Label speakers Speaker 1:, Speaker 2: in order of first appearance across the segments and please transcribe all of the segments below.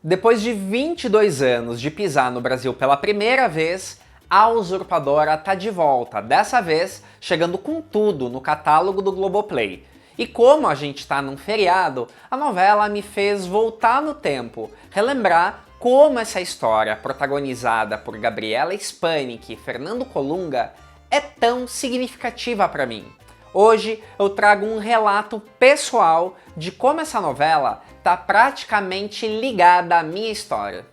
Speaker 1: Depois de 22 anos de pisar no Brasil pela primeira vez, A Usurpadora tá de volta, dessa vez chegando com tudo no catálogo do Globoplay. E como a gente tá num feriado, a novela me fez voltar no tempo, relembrar como essa história, protagonizada por Gabriela Spanik e Fernando Colunga, é tão significativa para mim. Hoje eu trago um relato pessoal de como essa novela está praticamente ligada à minha história.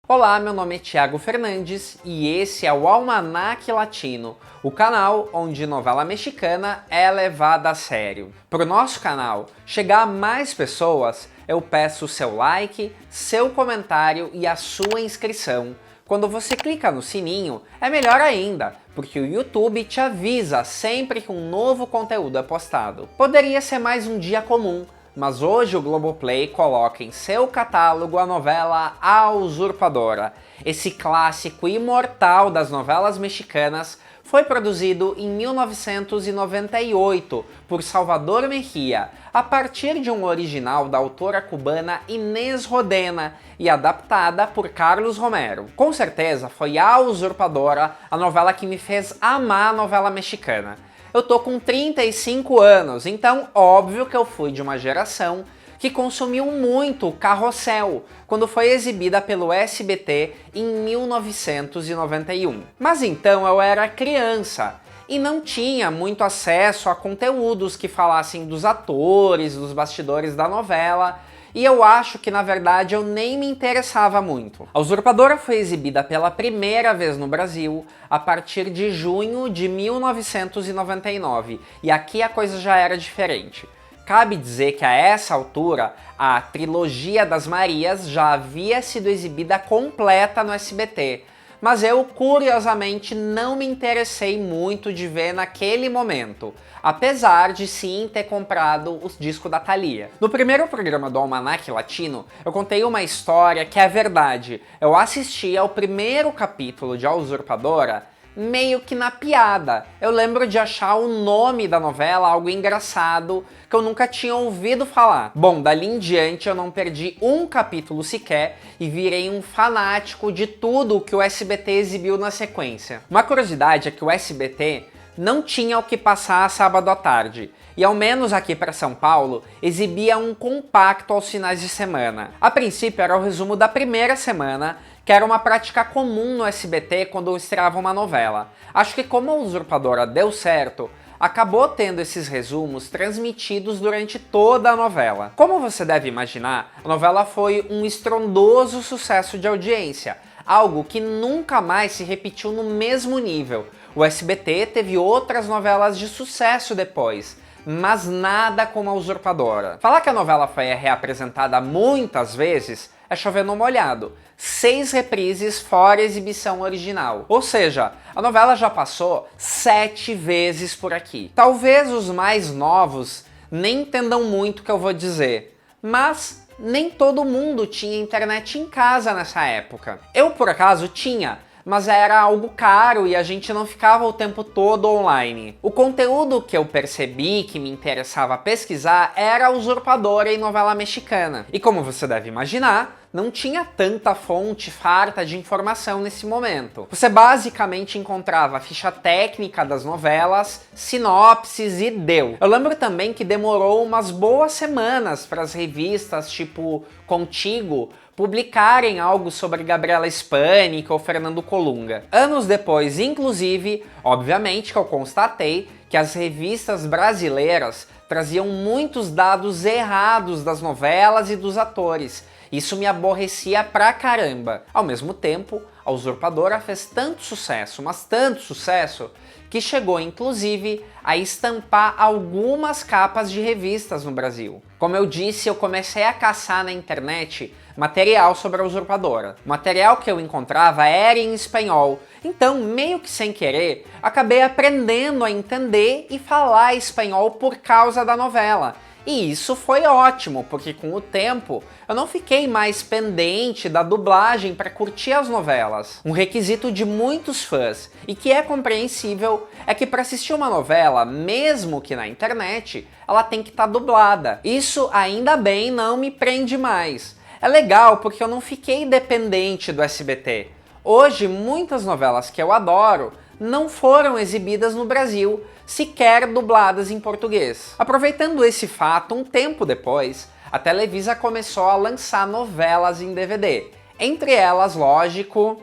Speaker 1: Olá, meu nome é Thiago Fernandes e esse é o Almanac Latino, o canal onde novela mexicana é levada a sério. Para o nosso canal chegar a mais pessoas, eu peço seu like, seu comentário e a sua inscrição. Quando você clica no sininho, é melhor ainda, porque o YouTube te avisa sempre que um novo conteúdo é postado. Poderia ser mais um dia comum, mas hoje o Globoplay coloca em seu catálogo a novela A Usurpadora. Esse clássico imortal das novelas mexicanas foi produzido em 1998 por Salvador Mejía, a partir de um original da autora cubana Inés Rodena e adaptada por Carlos Romero. Com certeza foi A Usurpadora a novela que me fez amar a novela mexicana. Eu tô com 35 anos, então óbvio que eu fui de uma geração que consumiu muito o Carrossel, quando foi exibida pelo SBT em 1991. Mas então eu era criança e não tinha muito acesso a conteúdos que falassem dos atores, dos bastidores da novela, e eu acho que na verdade eu nem me interessava muito. A Usurpadora foi exibida pela primeira vez no Brasil a partir de junho de 1999, e aqui a coisa já era diferente. Cabe dizer que a essa altura, a trilogia das Marias já havia sido exibida completa no SBT, mas eu, curiosamente, não me interessei muito de ver naquele momento, apesar de sim ter comprado o disco da Thalia. No primeiro programa do Almanac Latino, eu contei uma história que é verdade. Eu assisti ao primeiro capítulo de A Usurpadora meio que na piada. Eu lembro de achar o nome da novela algo engraçado que eu nunca tinha ouvido falar. Bom, dali em diante eu não perdi um capítulo sequer e virei um fanático de tudo o que o SBT exibiu na sequência. Uma curiosidade é que o SBT não tinha o que passar sábado à tarde, e ao menos aqui para São Paulo, exibia um compacto aos finais de semana. A princípio era o resumo da primeira semana, que era uma prática comum no SBT quando estreava uma novela. Acho que como a Usurpadora deu certo, acabou tendo esses resumos transmitidos durante toda a novela. Como você deve imaginar, a novela foi um estrondoso sucesso de audiência, algo que nunca mais se repetiu no mesmo nível. O SBT teve outras novelas de sucesso depois, mas nada como a Usurpadora. Falar que a novela foi reapresentada muitas vezes é chover no molhado. 6 reprises fora a exibição original. Ou seja, a novela já passou 7 vezes por aqui. Talvez os mais novos nem entendam muito o que eu vou dizer, mas nem todo mundo tinha internet em casa nessa época. Eu, por acaso, tinha, mas era algo caro e a gente não ficava o tempo todo online. O conteúdo que eu percebi que me interessava pesquisar era a Usurpadora e novela mexicana. E como você deve imaginar, não tinha tanta fonte farta de informação nesse momento. Você basicamente encontrava a ficha técnica das novelas, sinopses e deu. Eu lembro também que demorou umas boas semanas para as revistas tipo Contigo publicarem algo sobre Gabriela Spanik ou Fernando Colunga. Anos depois, inclusive, obviamente que eu constatei que as revistas brasileiras traziam muitos dados errados das novelas e dos atores. Isso me aborrecia pra caramba. Ao mesmo tempo, a Usurpadora fez tanto sucesso, mas tanto sucesso, que chegou inclusive a estampar algumas capas de revistas no Brasil. Como eu disse, eu comecei a caçar na internet material sobre a Usurpadora. O material que eu encontrava era em espanhol, então, meio que sem querer, acabei aprendendo a entender e falar espanhol por causa da novela. E isso foi ótimo, porque com o tempo eu não fiquei mais pendente da dublagem para curtir as novelas. Um requisito de muitos fãs, e que é compreensível, é que para assistir uma novela, mesmo que na internet, ela tem que estar dublada. Isso ainda bem não me prende mais. É legal porque eu não fiquei dependente do SBT. Hoje, muitas novelas que eu adoro não foram exibidas no Brasil, sequer dubladas em português. Aproveitando esse fato, um tempo depois, a Televisa começou a lançar novelas em DVD. Entre elas, lógico,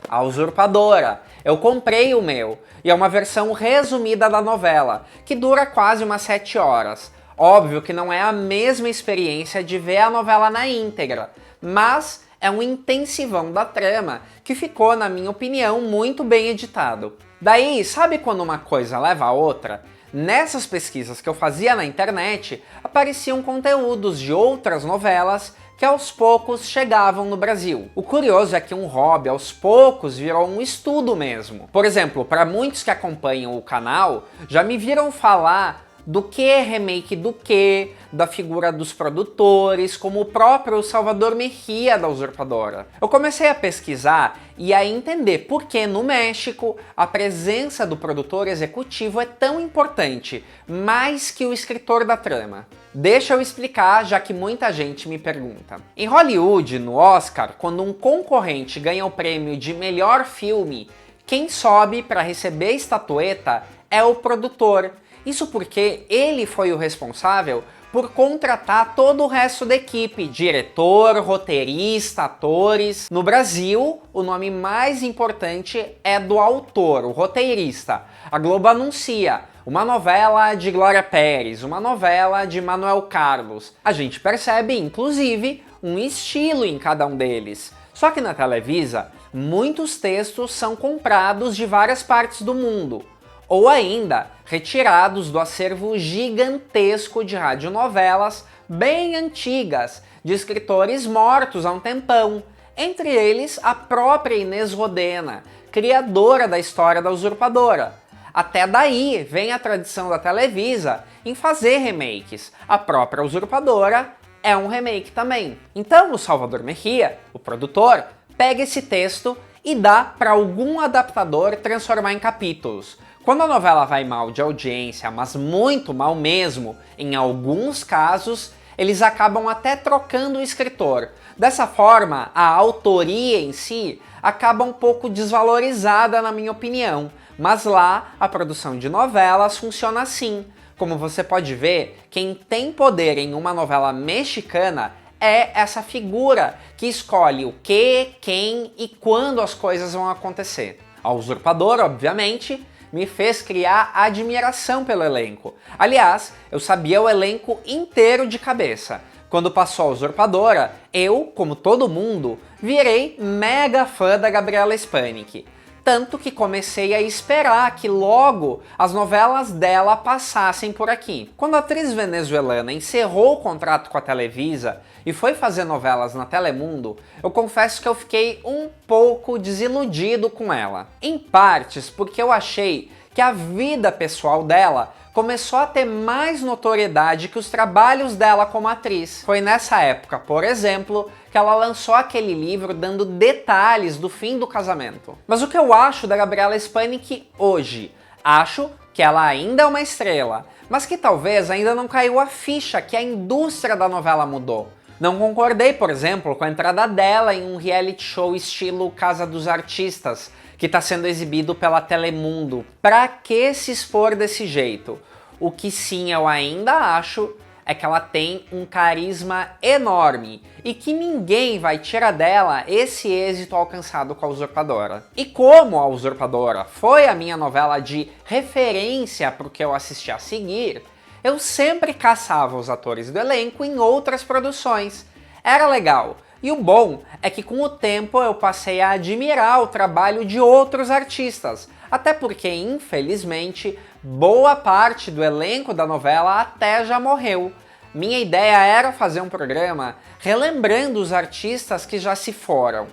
Speaker 1: A Usurpadora. Eu comprei o meu, e é uma versão resumida da novela, que dura quase umas 7 horas. Óbvio que não é a mesma experiência de ver a novela na íntegra, mas é um intensivão da trama que ficou, na minha opinião, muito bem editado. Daí, sabe quando uma coisa leva a outra? Nessas pesquisas que eu fazia na internet, apareciam conteúdos de outras novelas que aos poucos chegavam no Brasil. O curioso é que um hobby aos poucos virou um estudo mesmo. Por exemplo, para muitos que acompanham o canal, já me viram falar do que é remake do que, da figura dos produtores, como o próprio Salvador Mejía da Usurpadora. Eu comecei a pesquisar e a entender por que no México a presença do produtor executivo é tão importante, mais que o escritor da trama. Deixa eu explicar, já que muita gente me pergunta. Em Hollywood, no Oscar, quando um concorrente ganha o prêmio de melhor filme, quem sobe para receber a estatueta é o produtor. Isso porque ele foi o responsável por contratar todo o resto da equipe, diretor, roteirista, atores. No Brasil, o nome mais importante é do autor, o roteirista. A Globo anuncia uma novela de Glória Pérez, uma novela de Manuel Carlos. A gente percebe, inclusive, um estilo em cada um deles. Só que na Televisa, muitos textos são comprados de várias partes do mundo, ou ainda retirados do acervo gigantesco de radionovelas bem antigas, de escritores mortos há um tempão, entre eles a própria Inês Rodena, criadora da história da Usurpadora. Até daí vem a tradição da Televisa em fazer remakes. A própria Usurpadora é um remake também. Então o Salvador Mejía, o produtor, pega esse texto e dá para algum adaptador transformar em capítulos. Quando a novela vai mal de audiência, mas muito mal mesmo, em alguns casos, eles acabam até trocando o escritor. Dessa forma, a autoria em si acaba um pouco desvalorizada, na minha opinião. Mas lá, a produção de novelas funciona assim. Como você pode ver, quem tem poder em uma novela mexicana é essa figura que escolhe o que, quem e quando as coisas vão acontecer. A Usurpadora, obviamente, me fez criar admiração pelo elenco. Aliás, eu sabia o elenco inteiro de cabeça. Quando passou a Usurpadora, eu, como todo mundo, virei mega fã da Gabriela Spanik. Tanto que comecei a esperar que logo as novelas dela passassem por aqui. Quando a atriz venezuelana encerrou o contrato com a Televisa e foi fazer novelas na Telemundo, eu confesso que eu fiquei um pouco desiludido com ela. Em partes porque eu achei que a vida pessoal dela começou a ter mais notoriedade que os trabalhos dela como atriz. Foi nessa época, por exemplo, que ela lançou aquele livro dando detalhes do fim do casamento. Mas o que eu acho da Gabriela Spanik hoje? Acho que ela ainda é uma estrela, mas que talvez ainda não caiu a ficha que a indústria da novela mudou. Não concordei, por exemplo, com a entrada dela em um reality show estilo Casa dos Artistas, que está sendo exibido pela Telemundo. Pra que se expor desse jeito? O que sim eu ainda acho é que ela tem um carisma enorme e que ninguém vai tirar dela esse êxito alcançado com a Usurpadora. E como a Usurpadora foi a minha novela de referência para o que eu assisti a seguir, eu sempre caçava os atores do elenco em outras produções. Era legal. E o bom é que com o tempo eu passei a admirar o trabalho de outros artistas, até porque, infelizmente, boa parte do elenco da novela até já morreu. Minha ideia era fazer um programa relembrando os artistas que já se foram,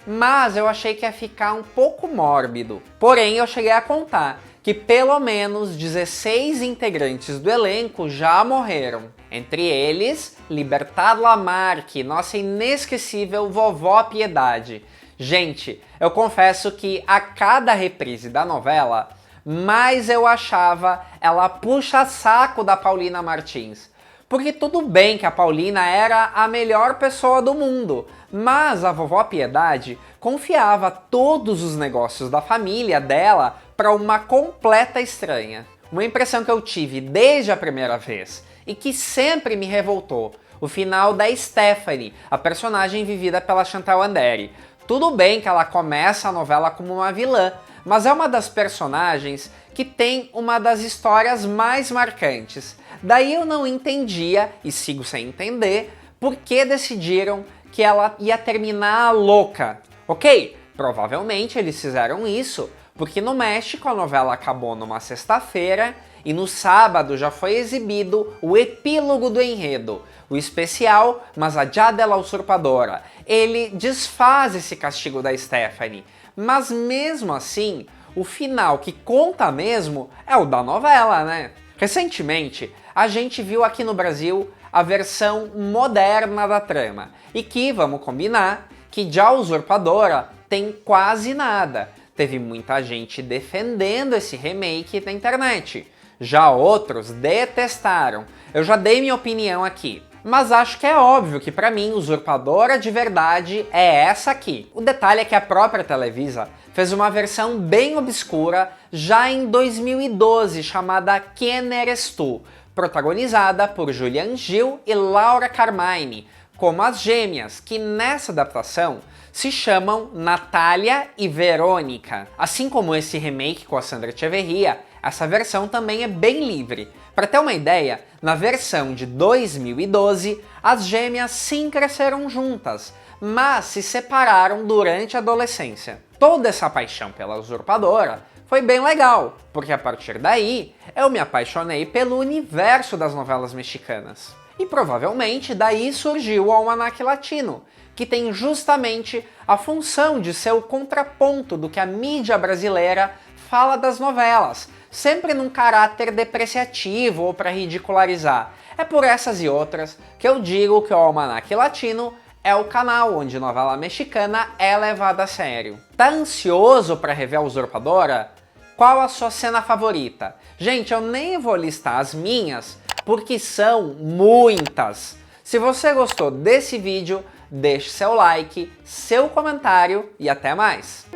Speaker 1: mas eu achei que ia ficar um pouco mórbido. Porém, eu cheguei a contar que pelo menos 16 integrantes do elenco já morreram. Entre eles, Libertad Lamarque, nossa inesquecível vovó Piedade. Gente, eu confesso que a cada reprise da novela, mais eu achava ela puxa-saco da Paulina Martins. Porque tudo bem que a Paulina era a melhor pessoa do mundo, mas a vovó Piedade confiava todos os negócios da família dela para uma completa estranha. Uma impressão que eu tive desde a primeira vez e que sempre me revoltou: o final da Stephanie, a personagem vivida pela Chantal Andere. Tudo bem que ela começa a novela como uma vilã, mas é uma das personagens que tem uma das histórias mais marcantes. Daí eu não entendia, e sigo sem entender, por que decidiram que ela ia terminar louca. Ok, provavelmente eles fizeram isso porque no México a novela acabou numa sexta-feira e no sábado já foi exibido o epílogo do enredo, o especial Más allá de la Usurpadora. Ele desfaz esse castigo da Stephanie, mas mesmo assim, o final que conta mesmo é o da novela, né? Recentemente, a gente viu aqui no Brasil a versão moderna da trama, e que, vamos combinar, que já a Usurpadora tem quase nada. Teve muita gente defendendo esse remake na internet. Já outros detestaram. Eu já dei minha opinião aqui. Mas acho que é óbvio que pra mim Usurpadora de verdade é essa aqui. O detalhe é que a própria Televisa fez uma versão bem obscura já em 2012 chamada Quem Eres Tu, protagonizada por Julian Gil e Laura Carmine, como as gêmeas, que nessa adaptação se chamam Natália e Verônica. Assim como esse remake com a Sandra Echeverria, essa versão também é bem livre. Para ter uma ideia, na versão de 2012, as gêmeas sim cresceram juntas, mas se separaram durante a adolescência. Toda essa paixão pela Usurpadora foi bem legal, porque a partir daí eu me apaixonei pelo universo das novelas mexicanas. E provavelmente daí surgiu o Almanaque Latino, que tem justamente a função de ser o contraponto do que a mídia brasileira fala das novelas, sempre num caráter depreciativo ou para ridicularizar. É por essas e outras que eu digo que o Almanaque Latino é o canal onde novela mexicana é levada a sério. Tá ansioso para rever a Usurpadora? Qual a sua cena favorita? Gente, eu nem vou listar as minhas, porque são muitas. Se você gostou desse vídeo, deixe seu like, seu comentário e até mais!